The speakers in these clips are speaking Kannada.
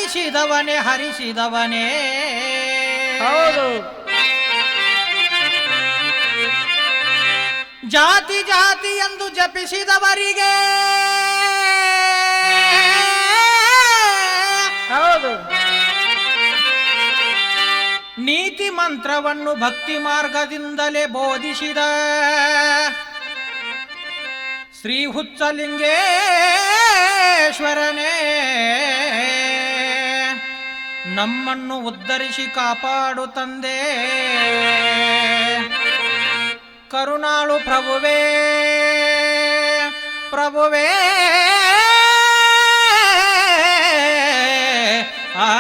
ಹರಿಸಿದವನೇ ಹರಿಸಿದವನೇ. ಹೌದು. ಜಾತಿ ಜಾತಿ ಎಂದು ಜಪಿಸಿದವರಿಗೆ ಹೌದು. ನೀತಿ ಮಂತ್ರವನ್ನು ಭಕ್ತಿ ಮಾರ್ಗದಿಂದಲೇ ಬೋಧಿಸಿದ ಶ್ರೀ ಹುಚ್ಚಲಿಂಗೇಶ್ವರನೇ ನಮ್ಮನ್ನು ಉದ್ಧರಿಸಿ ಕಾಪಾಡು ತಂದೆ. ಕರುಣಾಳು ಪ್ರಭುವೇ ಪ್ರಭುವೇ ಆ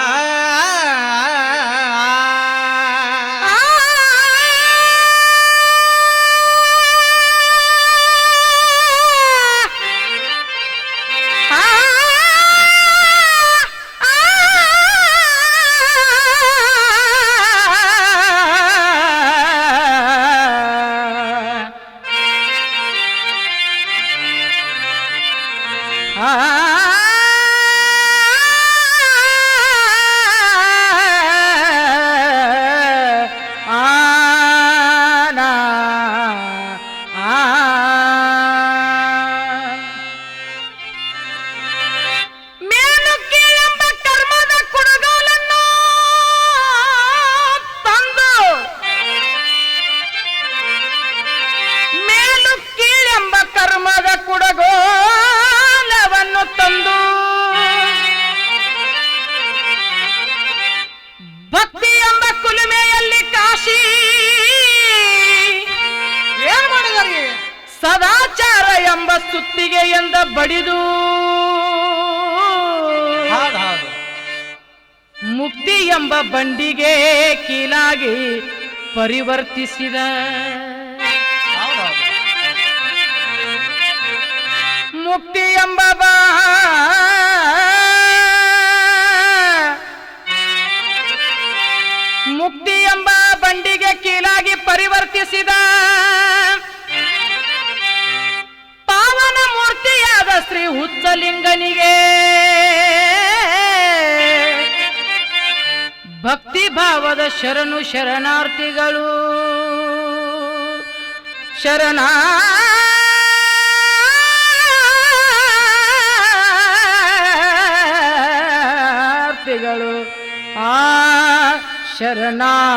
ಸದಾಚಾರ ಎಂಬ ಸುತ್ತಿಗೆಯಿಂದ ಬಡಿದು ಮುಕ್ತಿ ಎಂಬ ಬಂಡಿಗೆ ಕೀಲಾಗಿ ಪರಿವರ್ತಿಸಿದ. ಮುಕ್ತಿ ಎಂಬ ಮುಕ್ತಿ ಎಂಬ ಬಂಡಿಗೆ ಕೀಲಾಗಿ ಪರಿವರ್ತಿಸಿದ ಪಾವನ ಮೂರ್ತಿಯಾದ ಶ್ರೀ ಹುಚ್ಚಲಿಂಗನಿಗೆ ಭಕ್ತಿ ಭಾವದ ಶರಣು ಶರಣಾರ್ಥಿಗಳು. ಶರಣಾರ್ಥಿಗಳು ಆ ಶರಣಾರ್ಥಿಗಳು.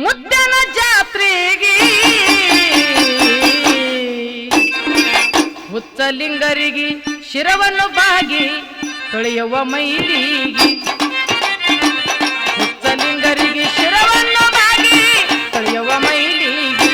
ಮುದ್ದನ ಜಾತ್ರೆಗೆ ಹುಚ್ಚಲಿಂಗರಿಗೆ ಶಿರವನ್ನು ಬಾಗಿ ತೊಳೆಯುವ ಮೈಲಿಗೆ. ಹುಚ್ಚಲಿಂಗರಿಗೆ ಶಿರವನ್ನು ಬಾಗಿ ತೊಳೆಯುವ ಮೈಲಿಗೆ.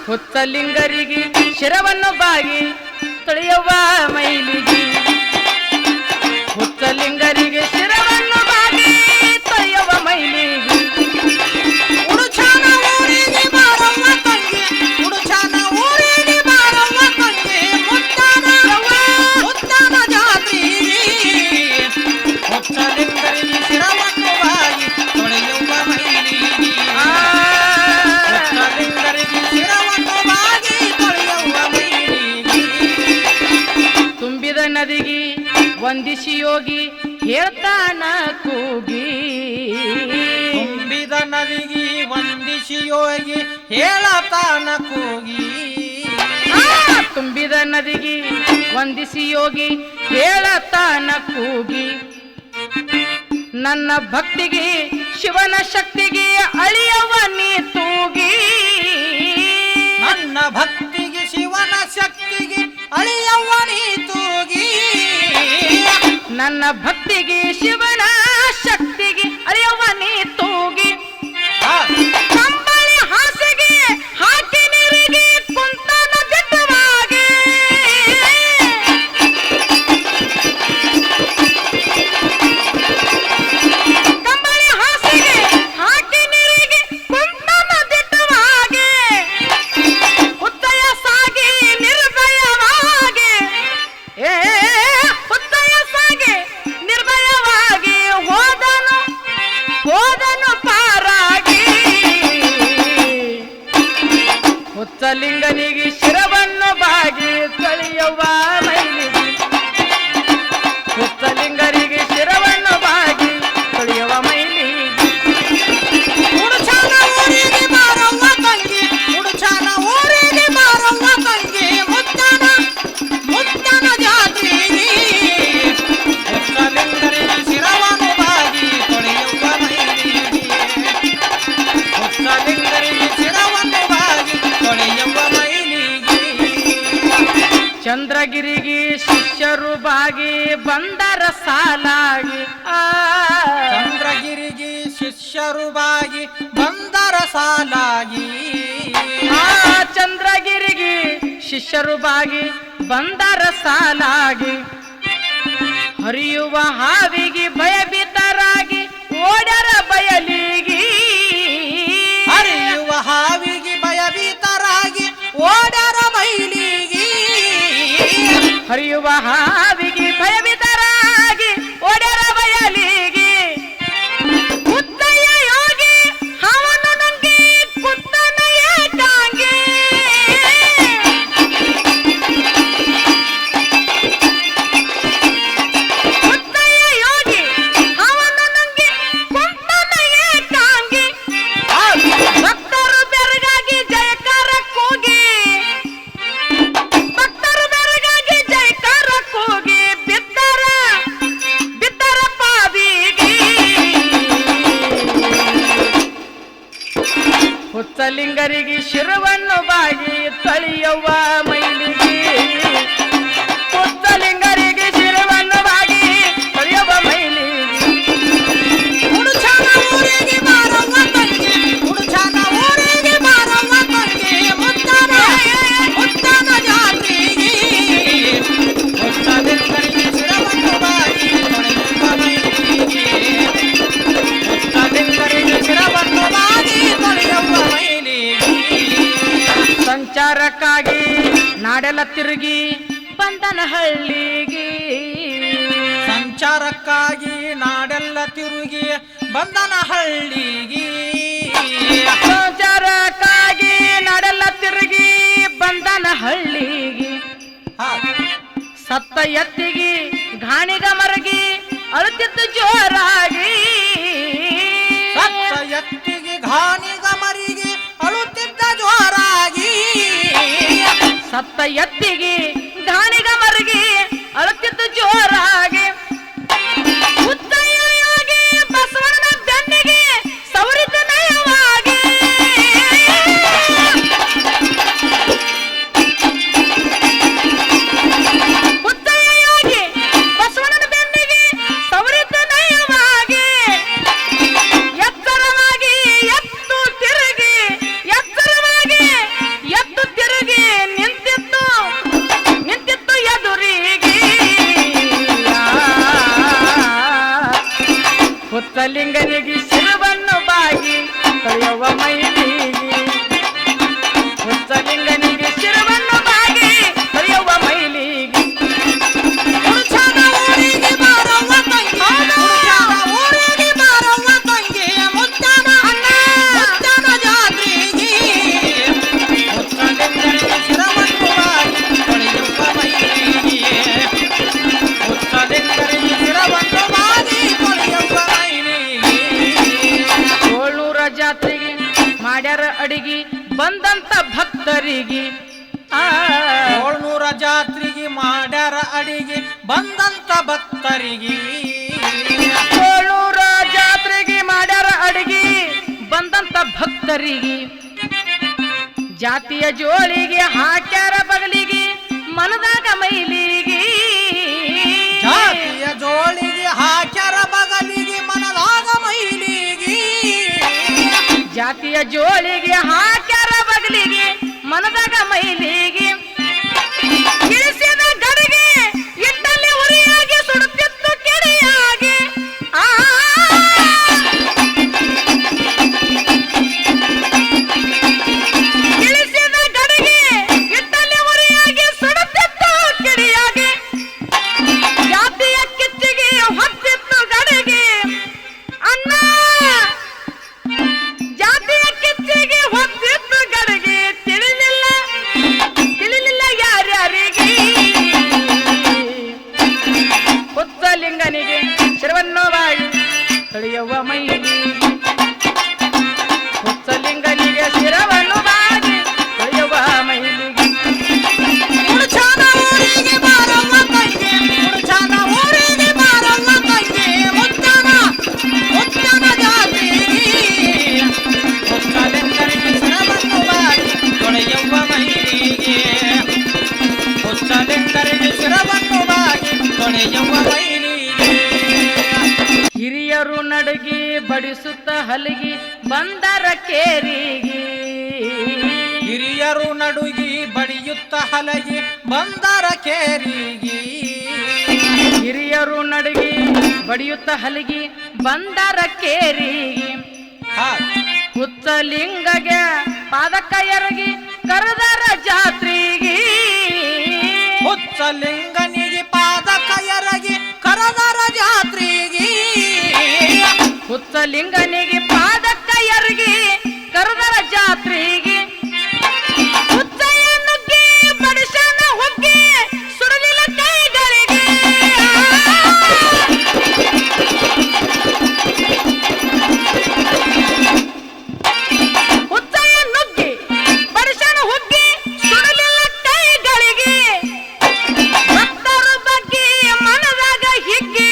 ಹುಚ್ಚಲಿಂಗರಿಗೆ ಶಿರವನ್ನು ಬಾಗಿ ತೊಳೆಯುವ ಮೈಲಿಗೆ. ಹುಚ್ಚಲಿಂಗರಿಗೆ ಶಿರವನ್ನು ಬಾಗಿ ತೊಳೆಯುವ ಮೈಲಿಗೆ. ಉಡುಚಾನ ಊರಿಗೆ ಬಾರವ್ವ ತಂಗಿ, ಉಡುಚಾನ ಊರಿಗೆ ಬಾರವ್ವ ತಂಗಿ, ನದಿಗೆ ವಂದಿಸಿ ಯೋಗಿ ಹೇಳ್ತಾನ ಕೂಗಿ ತುಂಬಿದ ನದಿಗೆ ವಂದಿಸಿ ಯೋಗಿ ಹೇಳತಾನ ಕೂಗಿ ತುಂಬಿದ ನದಿಗೆ ವಂದಿಸಿ ಯೋಗಿ ಹೇಳತಾನ ಕೂಗಿ ನನ್ನ ಭಕ್ತಿಗೆ ಶಿವನ ಶಕ್ತಿಗೆ ಅಳಿಯವ ನೀ ತೂಗಿ ನನ್ನ ಭಕ್ತಿಗೆ ಶಿವನ ಶಕ್ತಿಗೆ ಅಳಿಯವ್ವ ನೀ ತೂಗಿ ನನ್ನ ಭಕ್ತಿಗೆ ಶಿವನ ಶಕ್ತಿಗೆ ಅಳಿಯವ ನೀ ತೂಗಿ ಕಂಬಳಿ ಹಾಸಿಗೆ ಹಾಕಿ ನೀರಿಗೆ ಕುಂತನ ದಿಟ್ಟವಾಗಿ ಕಂಬಳಿ ಹಾಸಿಗೆ ಹಾಕಿ ನೀರಿಗೆ ಕುಂತನ ದಿಟ್ಟವಾಗಿ ಉತ್ತಯ ಸಾಗಿ ನಿರ್ಭಯವಾಗಿ ಉತ್ತಯ ಸಾಗಿ ನಿರ್ಭಯವಾಗಿ ಹೋದನು ಪಾರಾಗಿ ಹುಚ್ಚಲಿಂಗನಿಗೆ ಶಿರವನ್ನು ಬಾಗಿ ಕಳಿಯುವ ಮೈಲಿಗೆ ಹುಚ್ಚಲಿಂಗರಿಗೆ ಶಿರವನ್ನು ಬಾಗಿ ಕಳಿಯುವ ಮೈಲಿಗೆ ಉಡುಚಾನ ಊರಿಗೆ ಮಾರವ್ವ ತಂಗಿ ಉಡುಚಾನ ಊರಿಗೆ ಮಾರವ್ವ ತಂಗಿ ಮುತ್ತನ ಜಾತ್ರೆಗೆ ಹುಚ್ಚಲಿಂಗರಿಗೆ ಶಿರವನ್ನು ಬಾಗಿ ತೊಳೆಯುವ ಮೈಲಿಗೆ ಹುಚ್ಚಲಿಂಗರಿಗೆ ಶಿರವನ್ನು ಬಾಗಿ ತೊಳೆಯುವ ಮೈಲಿಗೆ ಚಂದ್ರಗಿರಿಗೆ ಶಿಷ್ಯರು ಬಾಗಿ ಬಂದರ ಸಾಲಾಗಿ ಚಂದ್ರಗಿರಿಗೆ ಶಿಷ್ಯರು ಬಾಗಿ ಬಂದರ ಸಾಲಾಗಿ ಚಂದ್ರಗಿರಿಗೆ ಶಿಷ್ಯರು ಬಾಗಿ ಬಂದರ ಸಾಲಾಗಿ ಹರಿಯುವ ಹಾವಿಗೆ ಭಯಭೀತರಾಗಿ ಓಡರ ಬಯಲಿಗೆ ಹರಿಯುವ ಹಾವಿಗೆ ಭಯಭೀತರಾಗಿ ಓಡರ ಬಯಲಿಗೆ ಹರಿಯುವ ಹಾವಿಗೆ ಭಯಭೀತರಾಗಿ ಓಡರ ಬಯಲಿಗೆ ಮುತ್ತಯ್ಯ ಯೋಗಿ ಹಾವನ್ನು ನುಂಗಿ ಕುತ್ತನ ಏಟಾಂಗಿ ಮುತ್ತಯ್ಯ ಯೋಗಿ ಹಾವನ್ನು ನುಂಗಿ ಕುತ್ತನ ಏಟಾಂಗಿ ಭಕ್ತರು ಬೆರಗಾಗಿ ಜಯಕಾರ ಕೂಗಿ ಭಕ್ತರು ಬೆರಗಾಗಿ ಜಯಕಾರ ಕೂಗಿ ಬಿದ್ದರ ಪಾವಿಗೆ ಹುಚ್ಚಲಿಂಗರಿಗೆ ಶಿರವನ್ನು ಬಾಗಿ ತಳಿಯುವ ಮೈಲಿಗೆ ಹುಚ್ಚಲಿಂಗರಿಗೆ ಶಿರವನ್ನು ಬಾಗಿ ತಳಿಯುವ ಮೈಲಿಗೆ ಉಡುಚಾನ ಊರಿಗೆ ಮಾರವ್ವ ತಂಗಿ ಉಡುಚಾನ ಊರಿಗೆ ಮಾರವ್ವ ತಂಗಿ ಮುತ್ತನ ಜಾತ್ರೆಗೆ ಹುಚ್ಚಲಿಂಗರಿಗೆ ಶಿರವನ್ನು ಬಾಗಿ ತೊಳೆಯುವ ಮೈಲಿಗೆ ಹುಚ್ಚಲಿಂಗರಿಗೆ ಶಿರವನ್ನು ಬಾಗಿ ತೊಳೆಯುವ ಮೈಲಿಗೆ ಸಂಚಾರಕ್ಕಾಗಿ ನಾಡೆಲ್ಲ ತಿರುಗಿ ಬಂದನ ಹಳ್ಳಿಗೆ ಸಂಚಾರಕ್ಕಾಗಿ ನಾಡೆಲ್ಲ ತಿರುಗಿ ಬಂದನ ಹಳ್ಳಿಗೆ ಸಂಚಾರಕ್ಕಾಗಿ ನಾಡೆಲ್ಲ ತಿರುಗಿ ಬಂದನ ಹಳ್ಳಿಗೆ ಸತ್ತ ಎತ್ತಿಗೆ ಘಾಣಿಗ ಮರಗಿ ಅಳುತ್ತಿತ್ತು ಜೋರಾಗಿ ಸತ್ತ ಎತ್ತಿಗೆ ಘಾನಿಗ ಮರಿಗೆ ಅಳುತ್ತಿದ್ದ ಜೋರಾಗಿ ಸತ್ತ ಎತ್ತಿಗೆ ಘಾಣಿಗ ಮರಗಿ ಅಳುತ್ತಿತ್ತು ಜೋರಾಗಿ ಉತ್ತಯ್ಯ ಯೋಗಿ ಬಸವಣ್ಣನ ಬೆನ್ನಿಗೆ ಸವರಿತ ನಯವಾಗಿ ಉತ್ತಯ್ಯ ಯೋಗಿ ಬಸವಣ್ಣನ ಬೆನ್ನಿಗೆ ಸವರಿತ ನಯವಾಗಿ ಎತ್ತರವಾಗಿ ಎತ್ತು ತಿರುಗಿ ಎತ್ತರವಾಗಿ ಎತ್ತು ತಿರುಗಿ ನಿಂತಿತ್ತು ಎದುರಿಗೆ ಹುಚ್ಚಲಿಂಗನಿಗೆ ಶಿರವನ್ನು ಬಾಗಿ ಕಳೆಯುವ ಮೈಲಿಗೆ ಹುಚ್ಚಲಿಂಗನಿಗೆ ಶಿರವನ್ನು ಬಾಗಿ ಕಳೆಯುವ ಮೈಲಿಗೆ ಉಡುಚಾನ ಊರಿಗೆ ಮಾರವ್ವ ತಂಗಿ ಉಡುಚಾನ ಊರಿಗೆ ಮಾರವ್ವ ತಂಗಿ ಮುತ್ತನ ಜಾತ್ರೆಗೆ ಹುಚ್ಚಲಿಂಗರಿಗೆ ಶಿರವನ್ನು ಬಾಗಿ ತೊಳೆಯುವ ಮೈಲಿಗೆ ಜಾತ್ರೆಗೆ ಮಾಡ್ಯಾರ ಅಡಿಗೆ ಬಂದಂತ ಭಕ್ತರಿಗೆ ಕೋಳೂರ ಜಾತ್ರೆಗೆ ಮಾಡ್ಯಾರ ಅಡಿಗೆ ಬಂದಂತ ಭಕ್ತರಿಗೆ ಜಾತಿಯ ಜೋಳಿಗೆ ಹಾಕ್ಯಾರ ಬಗಲಿಗೆ ಮನದಾಗ ಮೈಲಿಗೆ ಜಾತಿಯ ಜೋಳಿಗೆ ಹಾಕ್ಯಾರ ಬಗಲಿಗೆ ಮನದಾಗ ಮೈಲಿಗೆ ಜಾತಿಯ ಜೋಳಿಗೆ ಹಾಕ್ಯಾರ ಬಗಲಿಗೆ ಮನದಾಗ ಮೈಲಿಗೆ ಇಳಿಸಿದ ಗಡಿಗೆ ಇಟ್ಟಲ್ಲಿ ಉರಿಯಾಗಿ ಸುಡುತ್ತಿತ್ತು ಕೆಡಿಯಾಗಿ ಇಳಿಸಿದ ಗಡಿಗೆ ಇಟ್ಟಲ್ಲಿ ಉರಿಯಾಗಿ ಸುಡುತ್ತಿತ್ತು ಕೆಡಿಯಾಗಿ ಜಾತಿಯ ಕಿಚ್ಚಿಗೆ ಹೊತ್ತಿತ್ತು ಗಡಿಗೆ ಅಣ್ಣ ಜಾತಿಯ ಕಿಚ್ಚಿಗೆ ಹೊತ್ತಿತ್ತು ಗಡಿಗೆ ತಿಳಿಲಿಲ್ಲ ಯಾರ್ಯಾರಿಗೆ ಹುಚ್ಚಲಿಂಗನಿಗೆ ಶಿರವನ್ನು ಬಾಯಿ ತಳೆಯುವ ಮೈಲಿಗೆ ಹುಚ್ಚಲಿಂಗನಿಗೆ ಶಿರವನ್ನು ಬಾಗಿ ತಳೆಯುವ ಮೈಲಿಗೆ ಮುಡುಚಾನ ಊರಿಗೆ ಬಾರವ್ವ ತಂಗಿ ಮುಡುಚಾನ ಊರಿಗೆ ಬಾರವ್ವ ತಂಗಿ ಮುತ್ತನ ಜಾತಿಗೆ ಹುಚ್ಚಲಿಂಗನಿಗೆ ಶಿರವನ್ನು ಬಾಗಿ ತೊಳೆಯುವ ಮೈಲಿಗೆ ಹುಚ್ಚಲಿಂಗನಿಗೆ ಶಿರವನ್ನು ಬಾಗಿ ತೊಳೆಯುವ ಮೈಲಿಗೆ ಹಿರಿಯರು ನಡುಗಿ ಬಡಿಸುತ್ತ ಹಲಗಿ ಬಂದರ ಕೇರಿಗೆ ಹಿರಿಯರು ನಡುಗಿ ಬಡಿಯುತ್ತ ಹಲಗಿ ಬಂದರ ಕೇರಿಗೆ ಹಿರಿಯರು ನಡುಗಿ ಬಡಿಯುತ್ತ ಹಲಗಿ ಬಂದರ ಕೇರಿಗೆ ಹುಚ್ಚಲಿಂಗಗೆ ಪಾದಕ ಎರಗಿ ಕರೆದರ ಜಾತ್ರೆಗೆ ಹುಚ್ಚಲಿಂಗನಿಗೆ ಪಾದಕ ಎರಗಿ ಕರೆದರ ಜಾತ್ರೆಗೆ ಹುಚ್ಚಲಿಂಗನಿಗೆ ಪಾದಕ ಎರಗಿ ಕರೆದರ ಜಾತ್ರೆಗೆ ಹುಚ್ಚಯ್ಯ ನುಗ್ಗಿ ಬಡಿಸನ ಹುಗ್ಗಿ ಸುಡಲಿಲ್ಲ ಕೈಗಳಿಗೆ ಹುಚ್ಚಯ್ಯ ನುಗ್ಗಿ ಬಡಿಸನ ಹುಗ್ಗಿ ಸುಡಲಿಲ್ಲ ಕೈಗಳಿಗೆ ಭಕ್ತರ ಬಗ್ಗೆ ಮನದಾಗ ಹಿಗ್ಗಿ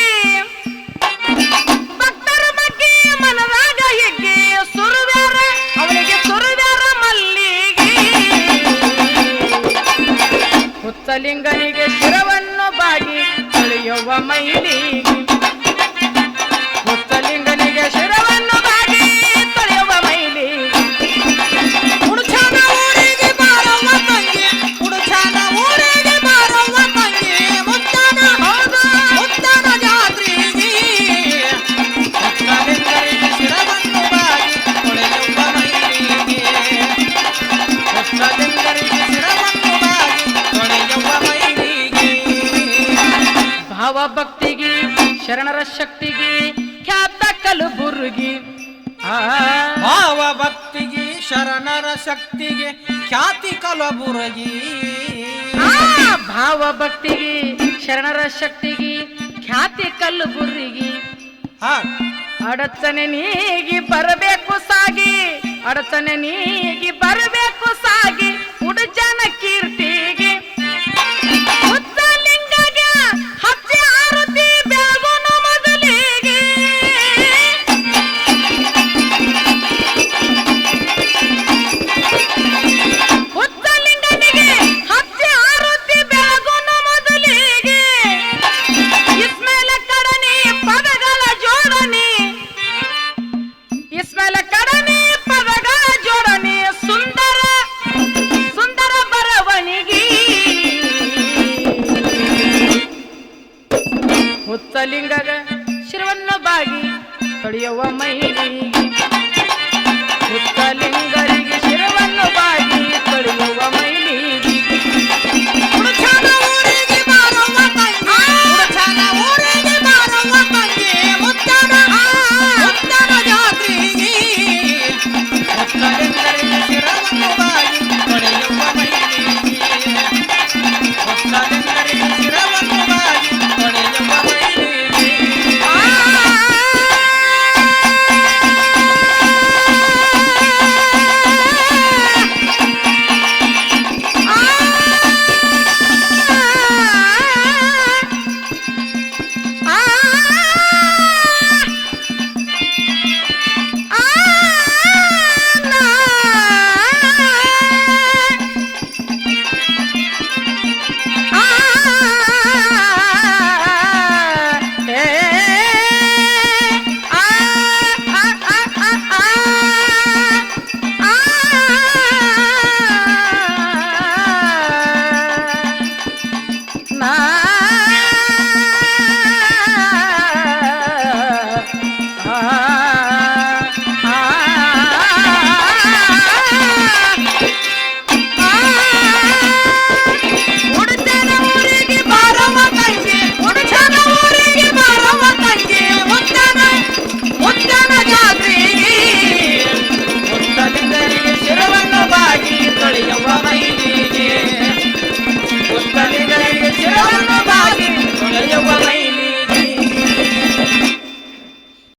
ಭಕ್ತರ ಬಗ್ಗೆ ಮನದಾಗ ಹಿಗ್ಗಿ ಸುರುವ್ಯಾರ ಅವನಿಗೆ ಸುರುವ್ಯಾರ ಮಲ್ಲಿಗೆ ಹುಚ್ಚಲಿಂಗನಿಗೆ ಶಿರವನ್ನು ಬಾಗಿ ತೊಳೆಯುವ ಮೈಲಿಗೆ ಹುಚ್ಚಲಿಂಗನಿಗೆ ಶಿರವನ್ನು ಬಾಗಿ ತೊಳೆಯುವ ಮೈಲಿಗೆ ಹುಡುಚಾನ ಊರಿಗೆ ಬಾರವ್ವ ತಂಗಿ ಹುಡುಚಾನ ಊರಿಗೆ ಬಾರವ್ವ ತಂಗಿ ಮುತ್ತನ ಜಾತ್ರೆಗೆ ಹುಚ್ಚಲಿಂಗನಿಗೆ ಶಿರವನ್ನು ಬಾಗಿ ತೊಳೆಯುವ ಮೈಲಿಗೆ ಹುಚ್ಚಲಿಂಗನಿಗೆ ಶಿರವನ್ನು ಬಾಗಿ ತೊಳೆಯುವ ಮೈಲಿಗೆ ಭಾವ ಭಕ್ತಿಗೆ ಶರಣರ ಶಕ್ತಿಗೆ ಖ್ಯಾತ ಕಲಬುರ್ಗಿ ಭಾವ ಭಕ್ತಿಗೆ ಶರಣರ ಶಕ್ತಿಗೆ ಖ್ಯಾತಿ ಕಲಬುರಗಿ ಭಾವ ಭಕ್ತಿಗೆ ಶರಣರ ಶಕ್ತಿಗೆ ಖ್ಯಾತಿ ಕಲಬುರ್ಗಿ ಅಡಚಣೆ ನೀಗಿ ಬರಬೇಕು ಸಾಗಿ ಅಡಚಣೆ ನೀಗಿ ಬರಬೇಕು ಸಾಗಿ ಉಡುಜನ ಕೀರ್ತಿಗೆ ಹುಚ್ಚಲಿಂಗಗೆ ಹಚ್ಚಿ ಆರತಿ ಬೆಳಗುನು ಮೊದಲಿಗೆ ಹುಚ್ಚಲಿಂಗನಿಗೆ ಹಚ್ಚಿ ಆರತಿ ಬೆಳಗುನು ಮೊದಲಿಗೆ ಇಸ್ಮೇಲ ಕಡನಿ ಪದಗಳ ಜೋಡಣೆ ಇಸ್ಮೇಲ ಕಡನಿ ಪದಗಳ ಜೋಡಣೆ ಸುಂದರ ಸುಂದರ ಬರವಣಿಗೆ ಹುಚ್ಚಲಿಂಗಗ ಶಿರವನ್ನು ಬಾಗಿ ತೊಳೆಯುವ ಮೈಲಿಗೆ ಹುಚ್ಚಲಿಂಗರಿಗೆ ಶಿರವನ್ನು ಬಾಗಿ ತೊಳೆಯುವ ಮೈಲಿಗೆ ಹುಡುಚಾನ ಊರಿಗೆ ಬಾರವ್ವ ತಂಗಿ ಹುಡುಚಾನ ಊರಿಗೆ ಬಾರವ್ವ ತಂಗಿ ಮುತ್ತನ ಜಾತ್ರೆಗೆ ಹುಚ್ಚಲಿಂಗರಿಗೆ ಶಿರವನ್ನು ಬಾಗಿ ತೊಳೆಯುವ ಮೈಲಿಗೆ ಹುಚ್ಚಲಿಂಗರಿಗೆ ಶಿರವನ್ನು ಬಾಗಿ ತೊಳೆಯುವ ಮೈಲಿಗೆ ಅಳಿಯವ್ವ ಮೈ